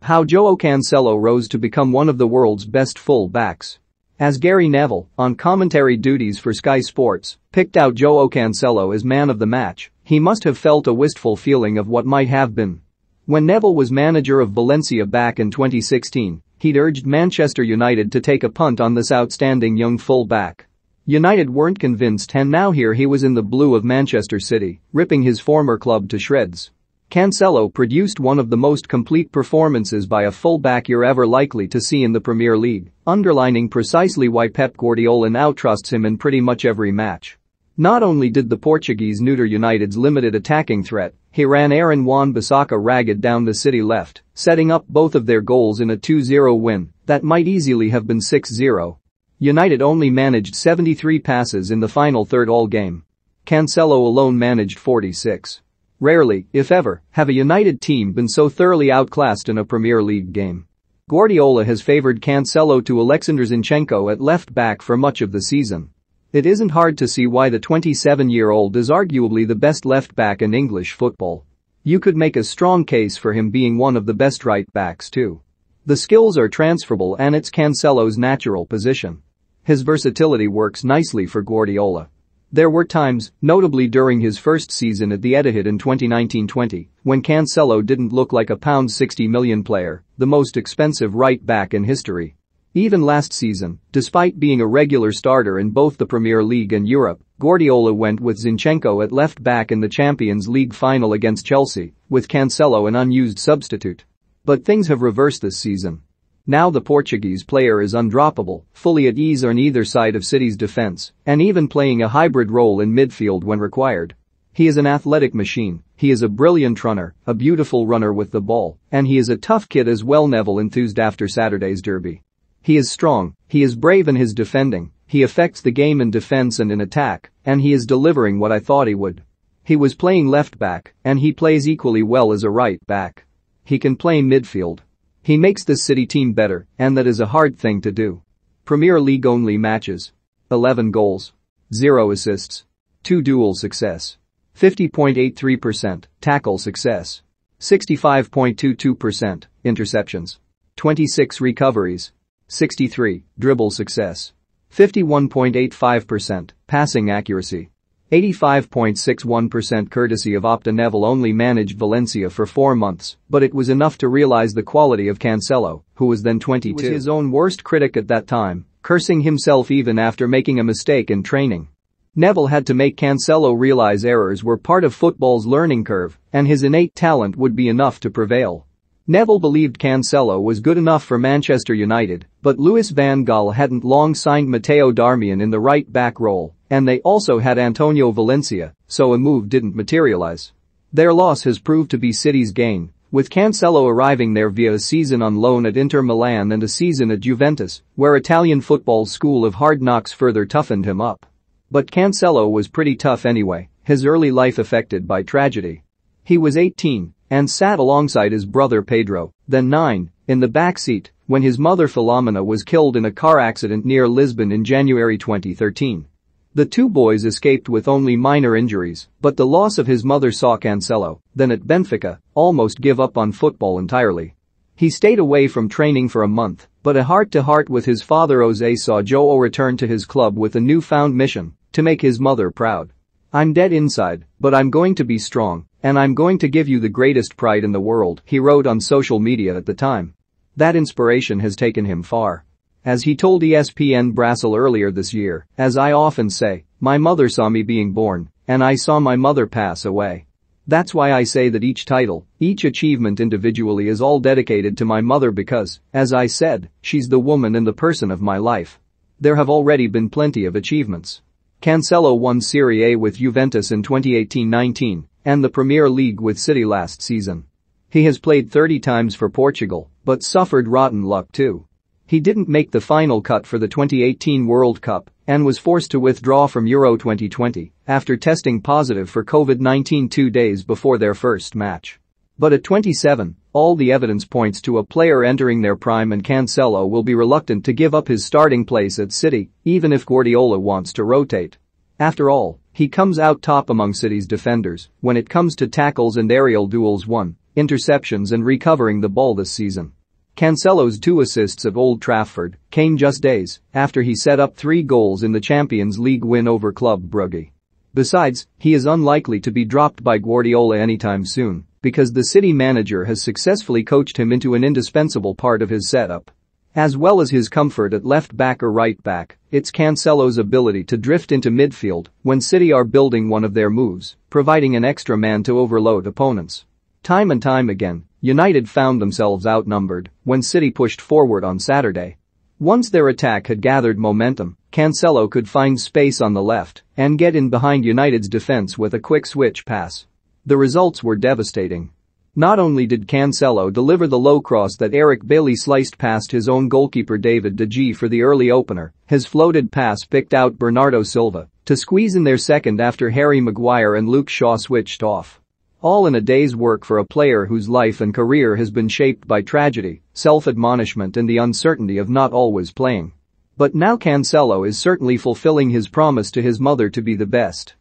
How Joao Cancelo rose to become one of the world's best full-backs. As Gary Neville, on commentary duties for Sky Sports, picked out Joao Cancelo as man of the match, he must have felt a wistful feeling of what might have been. When Neville was manager of Valencia back in 2016, he'd urged Manchester United to take a punt on this outstanding young full-back. United weren't convinced, and now here he was in the blue of Manchester City, ripping his former club to shreds. Cancelo produced one of the most complete performances by a fullback you're ever likely to see in the Premier League, underlining precisely why Pep Guardiola now trusts him in pretty much every match. Not only did the Portuguese neuter United's limited attacking threat, he ran Aaron Wan-Bissaka ragged down the City left, setting up both of their goals in a 2-0 win that might easily have been 6-0. United only managed 73 passes in the final third all game. Cancelo alone managed 46. Rarely, if ever, have a United team been so thoroughly outclassed in a Premier League game. Guardiola has favored Cancelo to Alexander Zinchenko at left back for much of the season. It isn't hard to see why the 27-year-old is arguably the best left back in English football. You could make a strong case for him being one of the best right backs too. The skills are transferable and it's Cancelo's natural position. His versatility works nicely for Guardiola. There were times, notably during his first season at the Etihad in 2019-20, when Cancelo didn't look like a £60 million player, the most expensive right back in history. Even last season, despite being a regular starter in both the Premier League and Europe, Guardiola went with Zinchenko at left back in the Champions League final against Chelsea, with Cancelo an unused substitute. But things have reversed this season. Now the Portuguese player is undroppable, fully at ease on either side of City's defense, and even playing a hybrid role in midfield when required. He is an athletic machine, he is a brilliant runner, a beautiful runner with the ball, and he is a tough kid as well. Neville enthused after Saturday's derby. He is strong, he is brave in his defending, he affects the game in defense and in attack, and he is delivering what I thought he would. He was playing left back, and he plays equally well as a right back. He can play midfield. He makes this City team better, and that is a hard thing to do. Premier League only matches. 11 goals. 0 assists. 2 duel success. 50.83% tackle success. 65.22% interceptions. 26 recoveries. 63 dribble success. 51.85% passing accuracy. 85.61% courtesy of Opta. Neville only managed Valencia for 4 months, but it was enough to realize the quality of Cancelo, who was then 22. He was his own worst critic at that time, cursing himself even after making a mistake in training. Neville had to make Cancelo realize errors were part of football's learning curve, and his innate talent would be enough to prevail. Neville believed Cancelo was good enough for Manchester United, but Louis van Gaal hadn't long signed Matteo Darmian in the right-back role, and they also had Antonio Valencia, so a move didn't materialize. Their loss has proved to be City's gain, with Cancelo arriving there via a season on loan at Inter Milan and a season at Juventus, where Italian football's school of hard knocks further toughened him up. But Cancelo was pretty tough anyway, his early life affected by tragedy. He was 18 and sat alongside his brother Pedro, then 9, in the back seat when his mother Filomena was killed in a car accident near Lisbon in January 2013. The two boys escaped with only minor injuries, but the loss of his mother saw Cancelo, then at Benfica, almost give up on football entirely. He stayed away from training for a month, but a heart-to-heart with his father Jose saw Joao return to his club with a newfound mission: to make his mother proud. "I'm dead inside, but I'm going to be strong, and I'm going to give you the greatest pride in the world," he wrote on social media at the time. That inspiration has taken him far. As he told ESPN Brasil earlier this year, "As I often say, my mother saw me being born, and I saw my mother pass away. That's why I say that each title, each achievement individually is all dedicated to my mother because, as I said, she's the woman and the person of my life. There have already been plenty of achievements." Cancelo won Serie A with Juventus in 2018-19 and the Premier League with City last season. He has played 30 times for Portugal, but suffered rotten luck too. He didn't make the final cut for the 2018 World Cup and was forced to withdraw from Euro 2020 after testing positive for COVID-19 2 days before their first match. But at 27, all the evidence points to a player entering their prime, and Cancelo will be reluctant to give up his starting place at City, even if Guardiola wants to rotate. After all, he comes out top among City's defenders when it comes to tackles and aerial duels won, interceptions and recovering the ball this season. Cancelo's 2 assists at Old Trafford came just days after he set up 3 goals in the Champions League win over Club Brugge. Besides, he is unlikely to be dropped by Guardiola anytime soon because the City manager has successfully coached him into an indispensable part of his setup. As well as his comfort at left back or right back, it's Cancelo's ability to drift into midfield when City are building one of their moves, providing an extra man to overload opponents. Time and time again, United found themselves outnumbered when City pushed forward on Saturday. Once their attack had gathered momentum, Cancelo could find space on the left and get in behind United's defense with a quick switch pass. The results were devastating. Not only did Cancelo deliver the low cross that Eric Bailly sliced past his own goalkeeper David De Gea for the early opener, his floated pass picked out Bernardo Silva to squeeze in their second after Harry Maguire and Luke Shaw switched off. All in a day's work for a player whose life and career has been shaped by tragedy, self-admonishment and the uncertainty of not always playing. But now Cancelo is certainly fulfilling his promise to his mother to be the best.